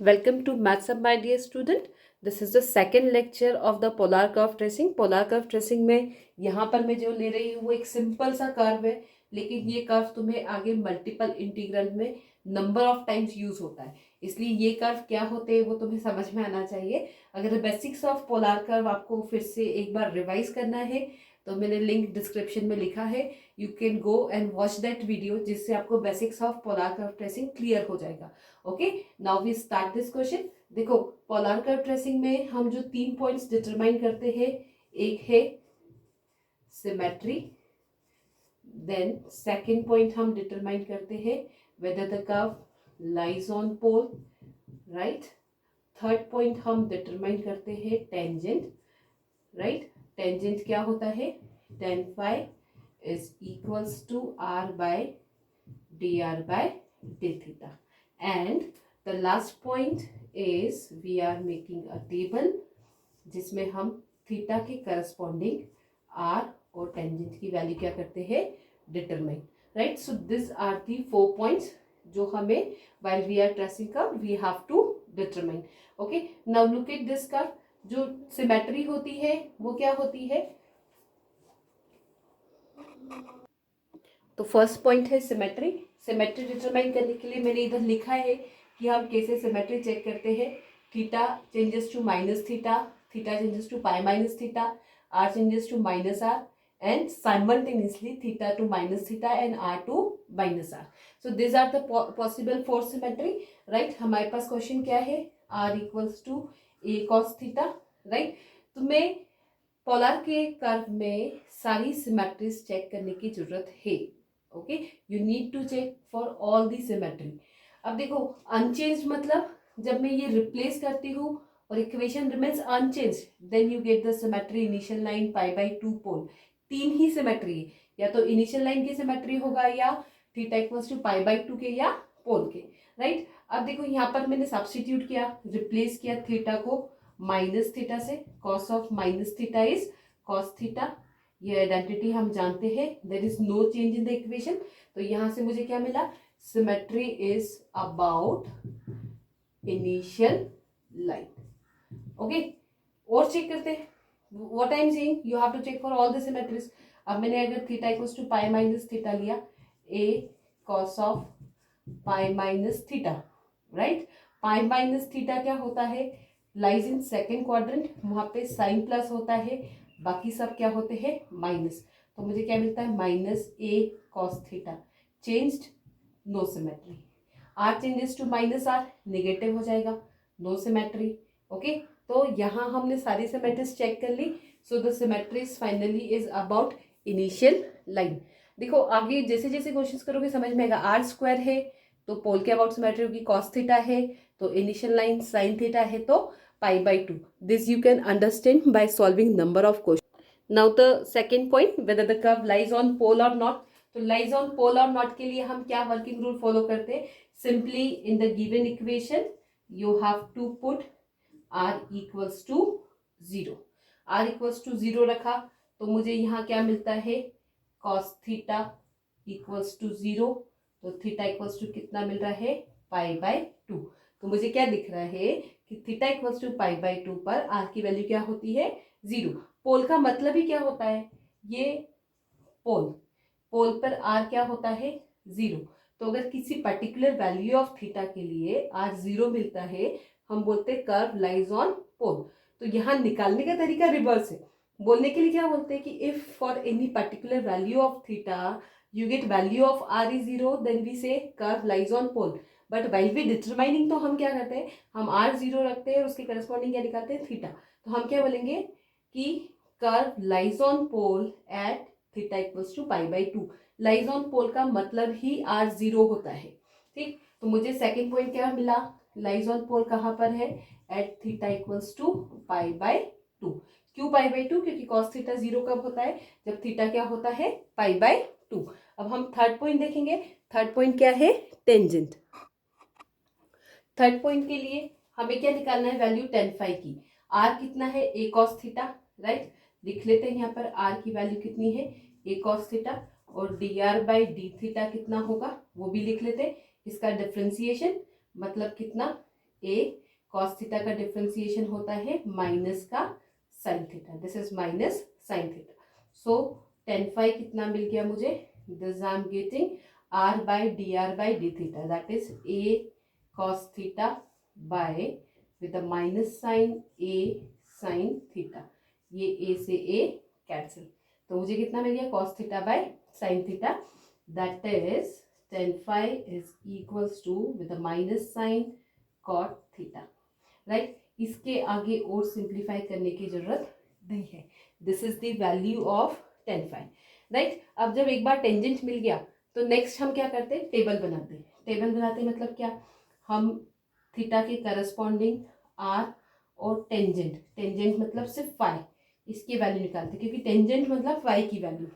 Welcome to Maths Up my dear student. This is the second lecture of the polar curve tracing. Polar curve tracing में यहाँ पर मैं जो ले रही हूँ वो एक सिंपल सा कर्व है, लेकिन ये कर्व तुम्हें आगे मल्टीपल इंटीग्रल में नंबर ऑफ टाइम्स यूज होता है, इसलिए ये कर्व क्या होते हैं वो तुम्हें समझ में आना चाहिए। अगर बेसिक्स ऑफ पोलार कर्व आपको फिर से एक बार रिवाइज करना है तो मैंने लिंक डिस्क्रिप्शन में लिखा है, you can go and watch that video, जिससे आपको basics of polar curve tracing clear हो जाएगा। Okay, now we start this question. देखो, पोलार कर्व ट्रेसिंग में हम जो 3 पॉइंट्स डिटरमाइन करते हैं, एक है सिमेट्री, देन सेकेंड पॉइंट हम डिटरमाइन करते हैं whether the curve lies on pole, right. Third point हम डिटरमाइन करते हैं टेंजेंट, राइट। टेंजेंट क्या होता है, tan phi is equals to r by dr by d theta, and the last point is we are making a table जिसमें हम theta के corresponding r और टेंजेंट की वैल्यू क्या करते हैं, determine, right. So this are the 4 points जो हमें while we are tracing curve we have to determine. Okay, now look at this curve. जो सिमेट्री होती है वो क्या होती है, तो फर्स्ट पॉइंट है सिमेट्री। सिमेट्री डिटरमाइन करने के लिए मैंने इधर लिखा है कि हम कैसे सिमेट्री चेक करते हैं। Theta changes to minus theta, theta changes to pi minus theta, r changes to minus r, and simultaneously theta to minus theta and r to minus r. So this are the possible for symmetry, right. हमारे पास question क्या है, r equals to a cos theta, right. तो मैं polar के curve में सारी symmetries check करने की जरूरत है। Okay, you need to check for all the symmetry. अब देखो, अनचेंज मतलब जब मैं ये रिप्लेस करती हूँ और equation remains unchange, then you get the symmetry initial line pi by 2 pole. 3 ही सिमेट्री है, या तो इनिशियल लाइन की सिमेट्री होगा, या theta equals to pi by 2 के, या पोल के, राइट। अब देखो यहाँ पर मैंने सब्स्टिट्यूट किया, रिप्लेस किया थीटा को माइनस थीटा से, cos of minus theta is cos theta. ये आइडेंटिटी हम जानते हैं, there is no change in the equation. तो यहाँ से मुझे क्या मिला, symmetry is about initial line. Okay, और चेक करते हैं, what I am saying, you have to check for all the symmetries. अब मैंने अगर theta equals to pi minus theta लिया, a cos of pi minus theta, right. Pi minus theta क्या होता है, लाइज इन सेकेंड क्वाड्रेंट, वहां पे sign plus होता है, बाकी सब क्या होते हैं माइनस। तो मुझे क्या मिलता है, minus a cos theta, changed, no symmetry. R changes to minus r, negative हो जाएगा, नो सिमेट्री। ओके, तो यहाँ हमने सारी सिमेट्रीज चेक कर ली। So the symmetries finally is about initial line. देखो आगे जैसे जैसे क्वेश्चन करोगे समझ में आएगा। आर स्क्वायर है तो पोल के अबाउट सिमेट्री होगी, कॉस थीटा है तो इनिशियल लाइन साइन थीटा है तो pi by 2. This you can understand by solving number of question. Now the second point, whether the curve lies on pole और not. तो lies on pole और not के लिए हम क्या वर्किंग रूल फॉलो करते हैं, simply in the given equation you have to put r equals to 0। R equals to 0 रखा तो मुझे यहाँ क्या मिलता है, कॉस थीटा इक्वल्स टू 0, तो थीटा इक्वल्स टू कितना मिल रहा है, पाई बाय 2। तो मुझे क्या दिख रहा है कि theta equals to pi by 2 पर आर की वैल्यू क्या होती है, 0। पोल का मतलब ही क्या होता है, ये पोल, पोल पर आर क्या होता है, 0। तो अगर किसी पर्टिकुलर वैल्यू ऑफ थीटा के लिए आर 0 मिलता है, हम बोलते हैं कर्व लाइज ऑन पोल। तो यहाँ निकालने का तरीका रिवर्स है, बोलने के लिए क्या बोलते हैं कि if for any particular value of theta you get value of r is 0, then we say curve lies on pole. But while we determining तो हम क्या करते हैं, हम r 0 रखते हैं और उसके करस्पॉन्डिंग क्या निकालते हैं, थीटा। तो हम क्या बोलेंगे कि curve lies on pole at theta equals to pi by 2। Lies on pole का मतलब ही r 0 होता है, ठीक। तो मुझे सेकेंड पॉइंट क्या मिला, लाइज ऑन पोल कहाँ पर है, at theta equals to pi by 2। क्यों पाई बाई 2, क्योंकि कॉस थीटा 0 कब होता है, जब थीटा क्या होता है, पाई बाई 2। अब हम थर्ड पॉइंट देखेंगे। थर्ड पॉइंट क्या है, टेंजेंट। थर्ड पॉइंट के लिए हमें क्या निकालना है, वैल्यू tan phi की। आर कितना है, ए कॉस थीटा, राइट। लिख लेते हैं यहाँ पर आर की वैल्यू कितनी है, ए कॉस थीटा, और D R by D theta कितना होगा वो भी लिख लेते हैं। इसका डिफ्रेंसिएशन मतलब कितना, ए, कॉस थीटा का डिफ्रेंसिएशन होता है माइनस का sine theta, this is minus sine theta. So tan phi कितना मिल गया मुझे, this I am getting r by d theta, that is a cos theta by with the minus sign a sin theta, ये a से a cancel, तो मुझे कितना मिल गया cos theta by sin theta, that is tan phi is equals to with the minus sign cot theta, right. इसके आगे और सिंप्लीफाई करने की जरूरत नहीं है, this is the value of tan phi, right. अब जब एक बार टेंजेंट मिल गया तो नेक्स्ट हम क्या करते हैं, टेबल बनाते हैं। टेबल बनाते मतलब क्या, हम थीटा के करस्पॉन्डिंग r और टेंजेंट, टेंजेंट मतलब सिर्फ फाई, इसकी वैल्यू निकालते हैं, क्योंकि टेंजेंट मतलब फाई की वैल्यू।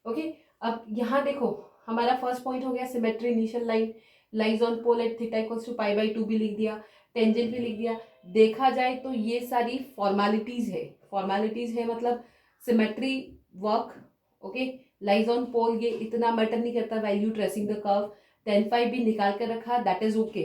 ओके, अब यहाँ देखो हमारा फर्स्ट पॉइंट हो गया symmetry, initial line lies on pole at theta equals to pi by 2 भी लिख दिया, टेंजेंट भी लिख दिया। देखा जाए तो ये सारी फॉर्मेलिटीज है, फॉर्मेलिटीज है मतलब symmetry work. Okay, lies on pole ये इतना मैटर नहीं करता, value tracing the curve, tan phi भी निकाल कर रखा, दैट इज ओके,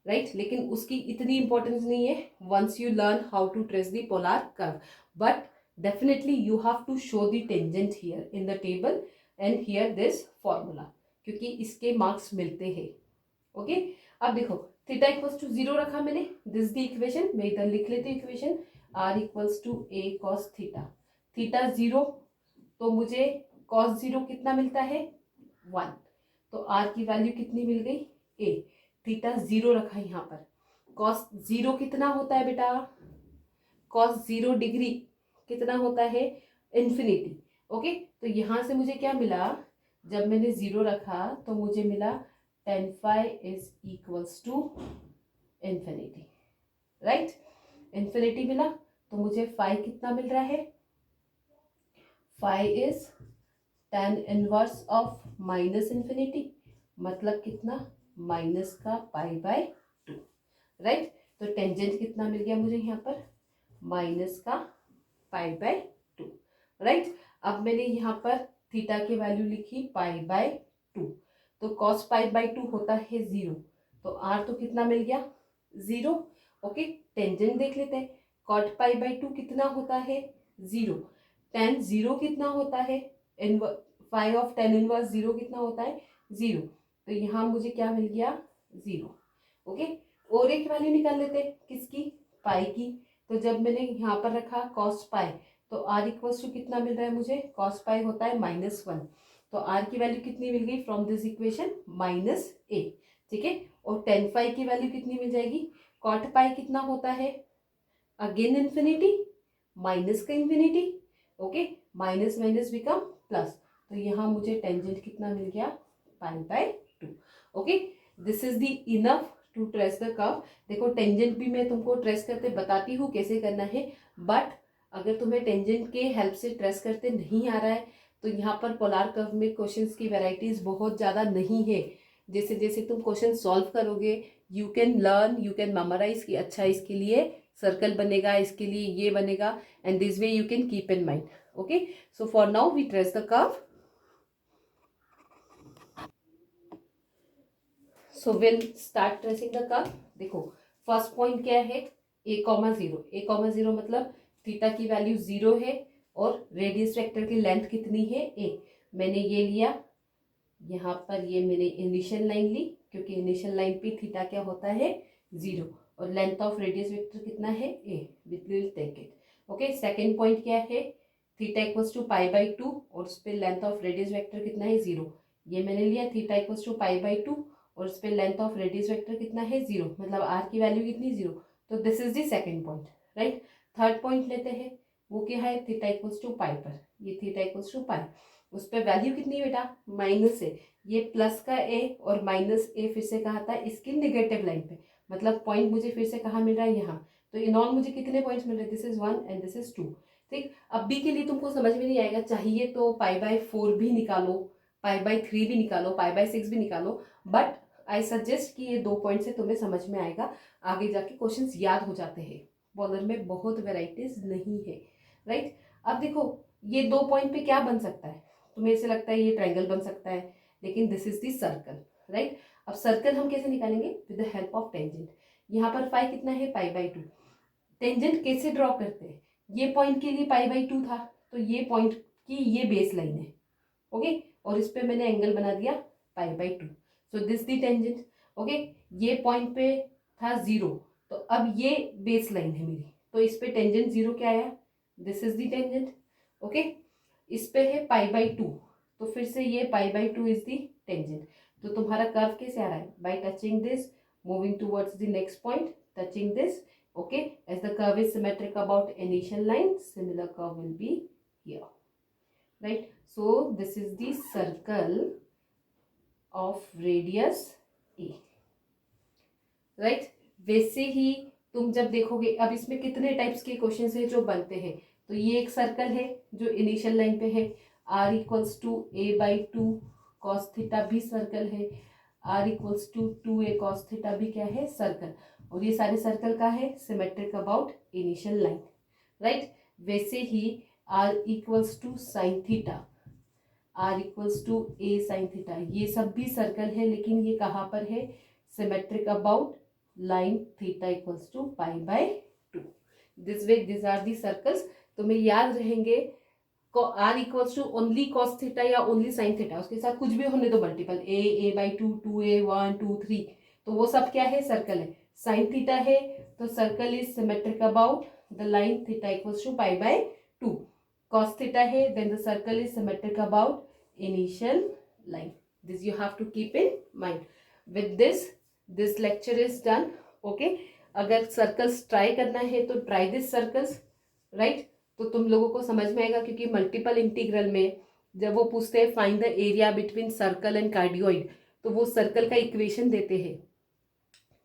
राइट, लेकिन उसकी इतनी इंपॉर्टेंस नहीं है once you learn how to trace the polar curve, but definitely you have to show the tangent here in the table and here this formula, क्योंकि इसके मार्क्स मिलते हैं। Okay, अब देखो थीटा इक्वल्स टू 0 रखा मैंने, दिस द इक्वेशन, मैं इधर लिख लेती हूँ equation, r equals to a cos theta, theta 0 तो मुझे cos 0 कितना मिलता है 1, तो r की वैल्यू कितनी मिल गई a, थीटा 0 रखा यहाँ पर, cos 0 कितना होता है बेटा, cos 0 डिग्री कितना होता है इन्फिनिटी। ओके, तो यहाँ से मुझे क्या मिला, जब मैंने 0 रखा तो मुझे मिला tan phi is equals to infinity, right, infinity मिला, तो मुझे phi कितना मिल रहा है, phi is tan inverse of minus infinity, मतलब कितना माइनस का पाई बाय 2, राइट। तो टेंजेंट कितना मिल गया मुझे यहाँ पर, माइनस का पाई बाय 2, राइट। अब मैंने यहाँ पर थीटा की वैल्यू लिखी पाई बाय 2, तो कॉस पाई बाय 2 होता है 0, तो r तो कितना मिल गया 0। ओके, टेंजेंट देख लेते हैं, कॉट पाई बाय 2 कितना होता है 0, tan 0 कितना होता है, फाई ऑफ tan इनवर्स 0 कितना होता है 0, तो यहाँ मुझे क्या मिल गया 0। ओके, और एक वैल्यू निकाल लेते हैं, किसकी, पाई की, तो जब मैंने यहाँ पर रखा कॉस पाई, तो r इक्वल्स टू कितना मिल रहा है मुझे, कॉस पाई होता है -1, तो r की वैल्यू कितनी मिल गई फ्रॉम दिस इक्वेशन -a, ठीक है। और tan phi की वैल्यू कितनी मिल जाएगी, कॉट पाई कितना होता है, अगेन इन्फिनिटी, माइनस का infinity, okay, minus minus become plus, तो यहाँ मुझे टेंजेंट कितना मिल गया pi by 2। Okay, this is the enough to trace the curve. देखो टेंजेंट भी मैं तुमको ट्रेस करते बताती हूँ कैसे करना है, बट अगर तुम्हें टेंजेंट के हेल्प से ट्रेस करते नहीं आ रहा है तो यहाँ पर पोलर कर्व में क्वेश्चंस की वैरायटीज बहुत ज़्यादा नहीं है। जैसे जैसे तुम क्वेश्चन सॉल्व करोगे you can learn, you can memorise कि अच्छा इसके लिए सर्कल बनेगा, इसके लिए ये बनेगा, and this way you can keep in mind. Okay, so for now we trace the curve. So will start tracing the curve. देखो फर्स्ट पॉइंट क्या है, a, 0, a, 0 मतलब थीटा की वैल्यू 0 है और रेडियस वेक्टर की लेंथ कितनी है a, मैंने ये लिया, यहाँ पर ये मैंने इनिशियल लाइन ली, क्योंकि इनिशियल लाइन पे थीटा क्या होता है 0, और लेंथ ऑफ रेडियस वेक्टर कितना है a, will take it. Okay, second point क्या है, theta equals to pi by 2 और उस पर लेंथ ऑफ रेडियस वेक्टर कितना है 0, ये मैंने लिया theta equals to pi by 2 और उस पर लेंथ ऑफ रेडियस वेक्टर कितना है 0, मतलब r की वैल्यू कितनी 0, तो this is the second point, right. Third point लेते हैं, वो क्या है, थीटा इक्वल्स टू पाई पर, ये थीटा इक्वल्स टू पाई, उस पर वैल्यू कितनी है बेटा माइनस है, ये प्लस का a और माइनस a फिर से कहा था इसकी नेगेटिव लाइन पे, मतलब पॉइंट मुझे फिर से कहाँ मिल रहा है यहाँ, तो इन ऑल मुझे कितने पॉइंट्स मिल रहे हैं, this is 1 and this is 2। ठीक, अब b के लिए तुमको समझ में नहीं आएगा, चाहिए तो पाई बाय 4 भी निकालो, पाई बाय 3 भी निकालो, पाई बाय 6 भी निकालो, बट आई सजेस्ट कि ये 2 पॉइंट से तुम्हें समझ में आएगा, आगे जाके क्वेश्चंस याद हो जाते हैं, बॉलर में बहुत वेराइटीज नहीं है, राइट। अब देखो ये 2 पॉइंट पे क्या बन सकता है, तुम्हें ऐसे लगता है ये ट्रायंगल बन सकता है, लेकिन this is the circle, right. अब सर्कल हम कैसे निकालेंगे, with the help of tangent, यहाँ पर फाई कितना है, π/2। टेंजेंट कैसे ड्रॉ करते हैं, ये पॉइंट के लिए π/2 था, तो ये पॉइंट की ये बेस लाइन है, ओके, और इस पे मैंने एंगल बना दिया π/2, so this the tangent, okay. ये पॉइंट पे था 0, तो अब ये बेस लाइन है मेरी, तो इस पे टेंजेंट 0 क्या आया, this is the tangent, okay. इस पे है π/2, तो फिर से ये π/2 इज दी टेंजेंट। तो तुम्हारा कर्व कैसे आ रहा है, bye touching this, moving towards the next point, touching this, okay, as the curve is symmetric about initial line, similar curve will be here, right? So this is the circle of radius a, right? वैसे ही तुम जब देखोगे, अब इसमें कितने types के question है जो बनते हैं, तो ये एक सर्कल है जो इनिशियल लाइन पे है, r equals to a/2 cos theta भी सर्कल है, r equals to 2a cos theta भी क्या है, सर्कल, और ये सारे सर्कल का है, symmetric about initial line, right. वैसे ही r equals to sine theta, r equals to a sine theta, ये सब भी सर्कल है, लेकिन ये कहाँ पर है, symmetric about line theta equals to π/2। This way this are the circles, तुम्हें याद रहेंगे, r equals to only cos theta या ओनली साइन थीटा, उसके साथ कुछ भी होने दो मल्टीपल, a/2, 2a, 1, 2, 3, तो वो सब क्या है, सर्कल है। साइन थीटा है तो circle is symmetric about the line theta equals to π/2। Cos theta है then the circle is symmetric about initial line. This you have to keep in mind. With this lecture is done, okay. अगर circles try करना है तो try this circles, right, तो तुम लोगों को समझ में आएगा, क्योंकि मल्टीपल इंटीग्रल में जब वो पूछते हैं find the area between circle and cardioid, तो वो सर्कल का इक्वेशन देते हैं,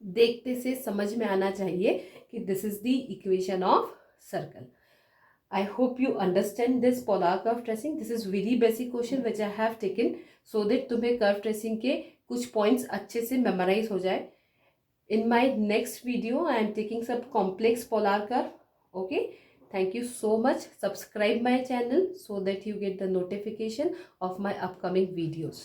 देखते से समझ में आना चाहिए कि this is the equation of circle. I hope you understand this polar curve tracing. This is very basic question which I have taken so that तुम्हें कर्व ट्रेसिंग के कुछ पॉइंट्स अच्छे से मेमोराइज हो जाए। In my next video, I am taking some complex polar curve. Okay. Thank you so much. Subscribe my channel so that you get the notification of my upcoming videos.